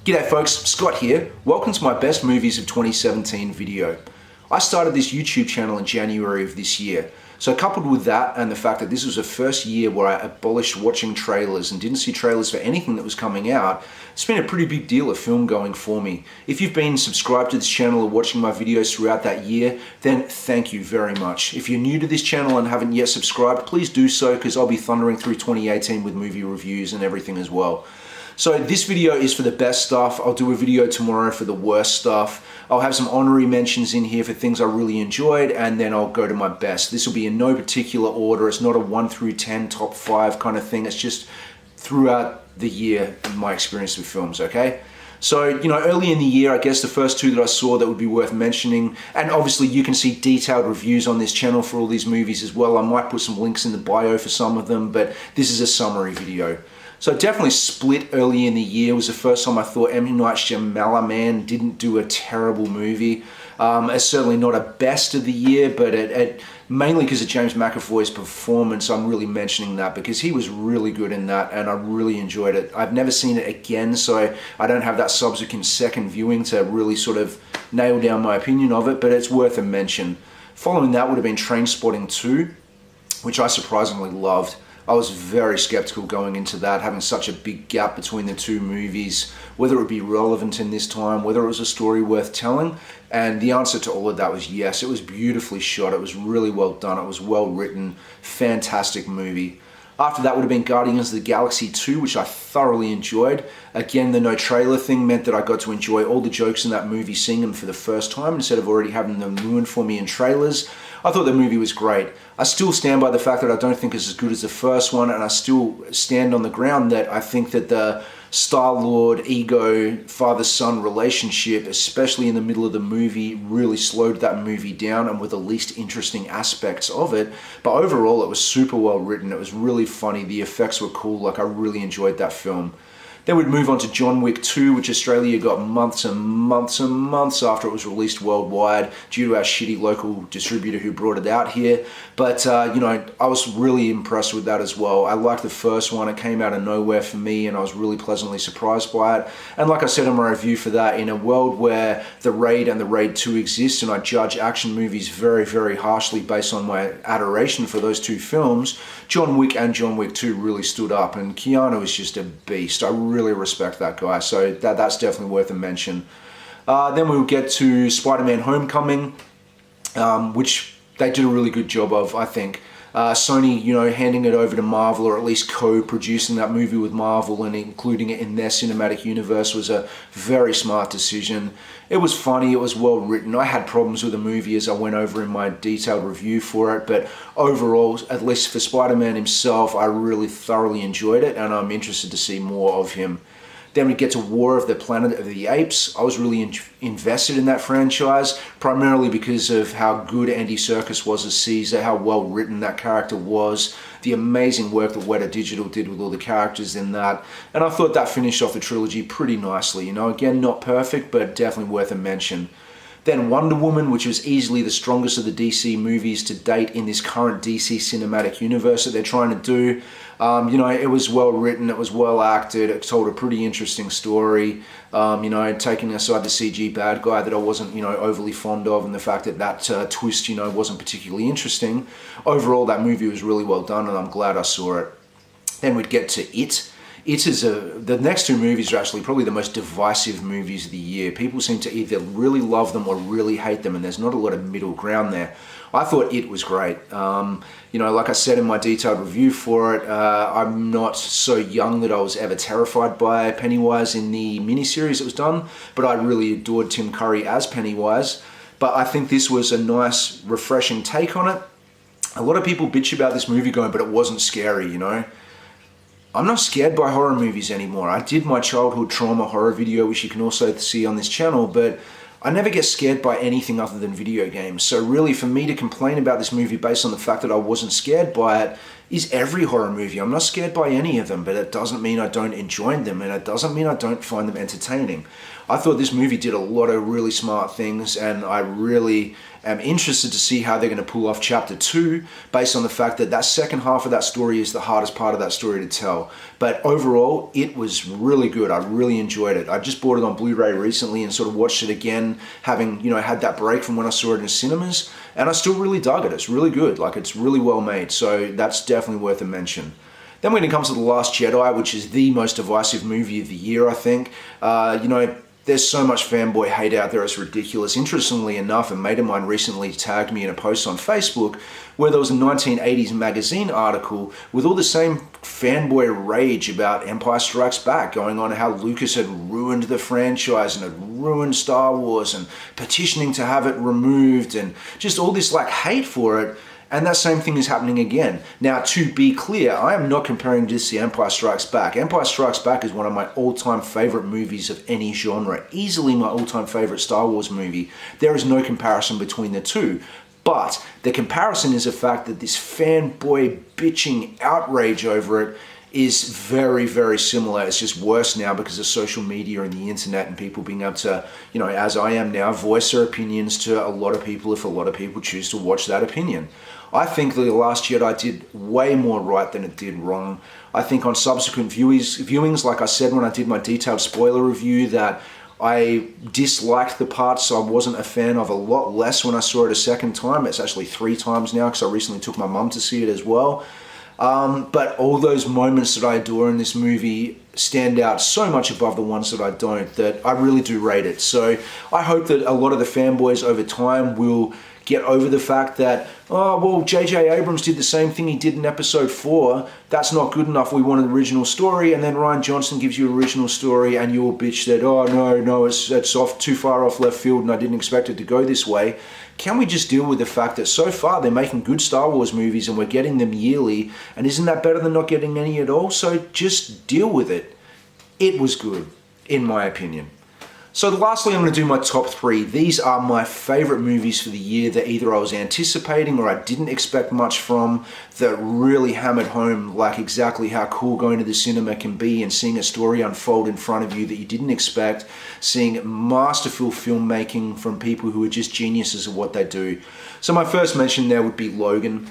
G'day folks, Scott here. Welcome to my best movies of 2017 video. I started this YouTube channel in January of this year. So coupled with that and the fact that this was the first year where I abolished watching trailers and didn't see trailers for anything that was coming out, it's been a pretty big deal of film going for me. If you've been subscribed to this channel or watching my videos throughout that year, then thank you very much. If you're new to this channel and haven't yet subscribed, please do so because I'll be thundering through 2018 with movie reviews and everything as well. So this video is for the best stuff. I'll do a video tomorrow for the worst stuff. I'll have some honorary mentions in here for things I really enjoyed, and then I'll go to my best. This will be in no particular order. It's not a 1 through 10 top 5 kind of thing. It's just throughout the year my experience with films, okay? So, you know, early in the year, I guess the first two that I saw that would be worth mentioning, and obviously you can see detailed reviews on this channel for all these movies as well. I might put some links in the bio for some of them, but this is a summary video. So definitely Split early in the year was the first time I thought M. Night Shyamalan didn't do a terrible movie. It's certainly not a best of the year, but it mainly because of James McAvoy's performance, I'm really mentioning that because he was really good in that and I really enjoyed it. I've never seen it again, so I don't have that subsequent second viewing to really sort of nail down my opinion of it, but it's worth a mention. Following that would have been Trainspotting 2, which I surprisingly loved. I was very skeptical going into that, having such a big gap between the two movies, whether it would be relevant in this time, whether it was a story worth telling, and the answer to all of that was yes. It was beautifully shot, it was really well done, it was well written, fantastic movie. After that would have been Guardians of the Galaxy 2, which I thoroughly enjoyed. Again, the no trailer thing meant that I got to enjoy all the jokes in that movie, seeing them for the first time instead of already having them ruined for me in trailers. I thought the movie was great. I still stand by the fact that I don't think it's as good as the first one, and I still stand on the ground that I think that the Star-Lord, ego, father-son relationship, especially in the middle of the movie, really slowed that movie down and were the least interesting aspects of it. But overall, it was super well written. It was really funny. The effects were cool. Like, I really enjoyed that film. Then we'd move on to John Wick 2, which Australia got months and months and months after it was released worldwide due to our shitty local distributor who brought it out here. But, you know, I was really impressed with that as well. I liked the first one. It came out of nowhere for me and I was really pleasantly surprised by it. And like I said in my review for that, in a world where The Raid and The Raid 2 exist and I judge action movies very, very harshly based on my adoration for those two films, John Wick and John Wick 2 really stood up, and Keanu is just a beast. I really respect that guy, so that's definitely worth a mention. Then we'll get to SpiderMan Homecoming, which they did a really good job of, I think. Sony, you know, handing it over to Marvel, or at least co-producing that movie with Marvel and including it in their cinematic universe, was a very smart decision. It was funny, it was well written. I had problems with the movie as I went over in my detailed review for it, but overall, at least for Spider-Man himself, I really thoroughly enjoyed it and I'm interested to see more of him. Then we get to War of the Planet of the Apes. I was really invested in that franchise, primarily because of how good Andy Serkis was as Caesar, how well written that character was, the amazing work that Weta Digital did with all the characters in that. And I thought that finished off the trilogy pretty nicely. You know, again, not perfect, but definitely worth a mention. Then Wonder Woman, which was easily the strongest of the DC movies to date in this current DC cinematic universe that they're trying to do. You know, it was well written, it was well acted, it told a pretty interesting story. You know, taking aside the CG bad guy that I wasn't, you know, overly fond of, and the fact that that twist, you know, wasn't particularly interesting. Overall, that movie was really well done and I'm glad I saw it. Then we'd get to It. It is the next two movies are actually probably the most divisive movies of the year. People seem to either really love them or really hate them, and there's not a lot of middle ground there. I thought It was great. You know, like I said in my detailed review for it, I'm not so young that I was ever terrified by Pennywise in the miniseries that was done, but I really adored Tim Curry as Pennywise. But I think this was a nice, refreshing take on it. A lot of people bitch about this movie going, but it wasn't scary, you know? I'm not scared by horror movies anymore. I did my childhood trauma horror video, which you can also see on this channel, but I never get scared by anything other than video games. So really, for me to complain about this movie based on the fact that I wasn't scared by it is every horror movie. I'm not scared by any of them, but it doesn't mean I don't enjoy them, and it doesn't mean I don't find them entertaining. I thought this movie did a lot of really smart things, and I really am interested to see how they're going to pull off Chapter 2, based on the fact that that second half of that story is the hardest part of that story to tell. But overall, it was really good. I really enjoyed it. I just bought it on Blu-ray recently and sort of watched it again, having, had that break from when I saw it in the cinemas, and I still really dug it. It's really good. Like, it's really well made, so that's definitely worth a mention. Then when it comes to The Last Jedi, which is the most divisive movie of the year, I think, there's so much fanboy hate out there, it's ridiculous. Interestingly enough, a mate of mine recently tagged me in a post on Facebook where there was a 1980s magazine article with all the same fanboy rage about Empire Strikes Back, going on how Lucas had ruined the franchise and had ruined Star Wars and petitioning to have it removed and just all this hate for it. And that same thing is happening again. Now, to be clear, I am not comparing this to Empire Strikes Back. Empire Strikes Back is one of my all-time favorite movies of any genre. Easily my all-time favorite Star Wars movie. There is no comparison between the two. But the comparison is the fact that this fanboy bitching outrage over it is very, very similar. It's just worse now because of social media and the internet and people being able to, as I am now, voice their opinions to a lot of people if a lot of people choose to watch that opinion. I think The Last Jedi did way more right than it did wrong. I think on subsequent viewings, like I said when I did my detailed spoiler review, that I disliked the parts I wasn't a fan of a lot less when I saw it a second time. It's actually 3 times now because I recently took my mum to see it as well. But all those moments that I adore in this movie stand out so much above the ones that I don't, that I really do rate it. So I hope that a lot of the fanboys over time will get over the fact that, oh, well, J.J. Abrams did the same thing he did in episode 4. That's not good enough. We want an original story. And then Rian Johnson gives you an original story and you'll bitch that, oh, no, it's off too far off left field and I didn't expect it to go this way. Can we just deal with the fact that so far they're making good Star Wars movies and we're getting them yearly? And isn't that better than not getting any at all? So just deal with it. It was good, in my opinion. So lastly, I'm going to do my top 3. These are my favorite movies for the year that either I was anticipating or I didn't expect much from, that really hammered home exactly how cool going to the cinema can be and seeing a story unfold in front of you that you didn't expect, seeing masterful filmmaking from people who are just geniuses at what they do. So my first mention there would be Logan,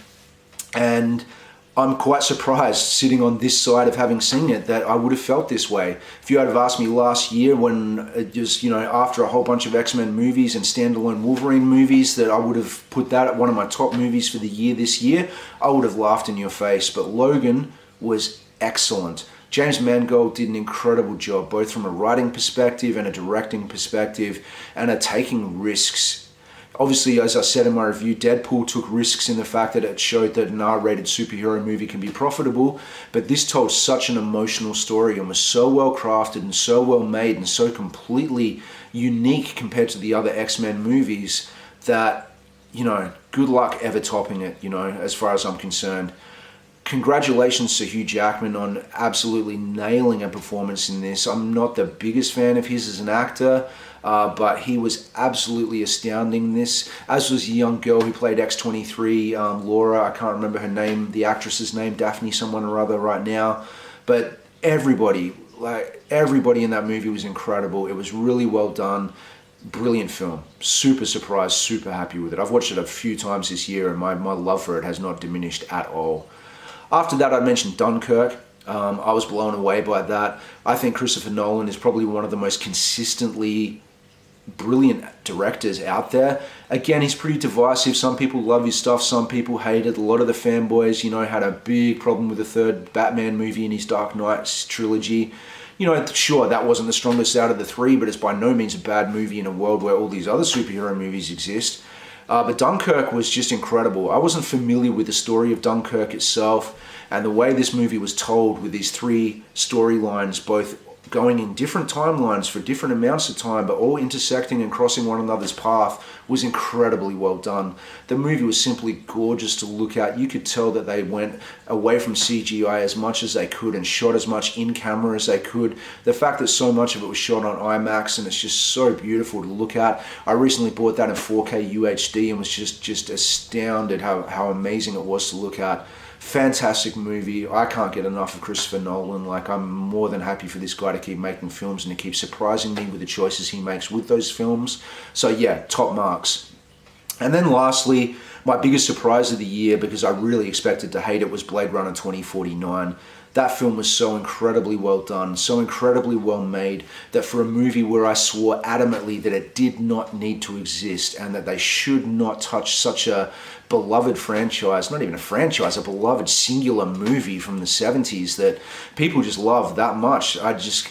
and I'm quite surprised, sitting on this side of having seen it, that I would have felt this way. If you had have asked me last year when it was, after a whole bunch of X-Men movies and standalone Wolverine movies, that I would have put that at one of my top movies for the year this year, I would have laughed in your face. But Logan was excellent. James Mangold did an incredible job, both from a writing perspective and a directing perspective, and are taking risks. Obviously, as I said in my review, Deadpool took risks in the fact that it showed that an R-rated superhero movie can be profitable, but this told such an emotional story and was so well crafted and so well made and so completely unique compared to the other X-Men movies that, good luck ever topping it, as far as I'm concerned. Congratulations to Hugh Jackman on absolutely nailing a performance in this. I'm not the biggest fan of his as an actor, but he was absolutely astounding in this, as was the young girl who played X-23, Laura. I can't remember her name, the actress's name, Daphne someone or other right now. But everybody in that movie was incredible. It was really well done. Brilliant film. Super surprised, super happy with it. I've watched it a few times this year and my love for it has not diminished at all. After that, I mentioned Dunkirk. I was blown away by that. I think Christopher Nolan is probably one of the most consistently brilliant directors out there. Again, he's pretty divisive. Some people love his stuff, some people hate it. A lot of the fanboys, had a big problem with the third Batman movie in his Dark Knight trilogy. Sure, that wasn't the strongest out of the 3, but it's by no means a bad movie in a world where all these other superhero movies exist. But Dunkirk was just incredible. I wasn't familiar with the story of Dunkirk itself, and the way this movie was told with these 3 storylines, both going in different timelines for different amounts of time, but all intersecting and crossing one another's path, was incredibly well done. The movie was simply gorgeous to look at. You could tell that they went away from CGI as much as they could and shot as much in camera as they could. The fact that so much of it was shot on IMAX and it's just so beautiful to look at. I recently bought that in 4K UHD and was just astounded how amazing it was to look at. Fantastic movie. I can't get enough of Christopher Nolan. Like, I'm more than happy for this guy to keep making films and to keep surprising me with the choices he makes with those films. So yeah, top marks. And then lastly, my biggest surprise of the year, because I really expected to hate it, was Blade Runner 2049. That film was so incredibly well done, so incredibly well made, that for a movie where I swore adamantly that it did not need to exist and that they should not touch such a beloved franchise, not even a franchise, a beloved singular movie from the 70s that people just love that much, I just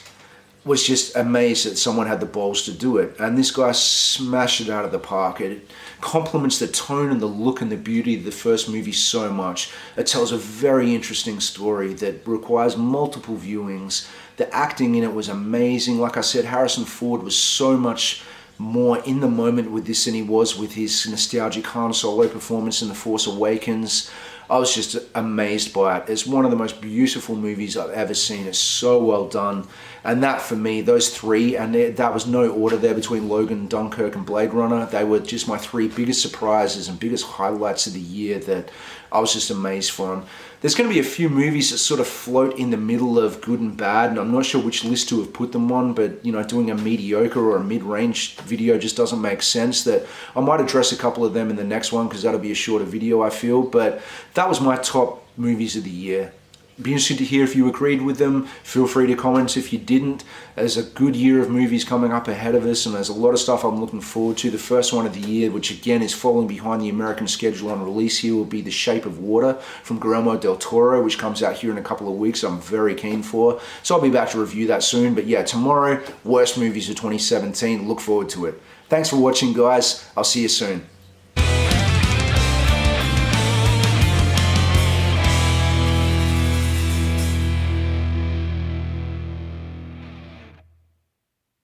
was just amazed that someone had the balls to do it. And this guy smashed it out of the park. It complements the tone and the look and the beauty of the first movie so much. It tells a very interesting story that requires multiple viewings. The acting in it was amazing. Like I said, Harrison Ford was so much more in the moment with this than he was with his nostalgic Han Solo performance in The Force Awakens. I was just amazed by it. It's one of the most beautiful movies I've ever seen. It's so well done. And that, for me, those three, and that was no order there between Logan, Dunkirk, and Blade Runner. They were just my three biggest surprises and biggest highlights of the year that I was just amazed for them. There's going to be a few movies that sort of float in the middle of good and bad, and I'm not sure which list to have put them on, but, you know, doing a mediocre or a mid-range video just doesn't make sense. That I might address a couple of them in the next one, because that'll be a shorter video, I feel. But that was my top movies of the year. Be interested to hear if you agreed with them. Feel free to comment if you didn't. There's a good year of movies coming up ahead of us, and there's a lot of stuff I'm looking forward to. The first one of the year, which again is falling behind the American schedule on release here, will be The Shape of Water from Guillermo del Toro, which comes out here in a couple of weeks. I'm very keen for. So I'll be back to review that soon. But yeah, tomorrow, worst movies of 2017. Look forward to it. Thanks for watching, guys. I'll see you soon.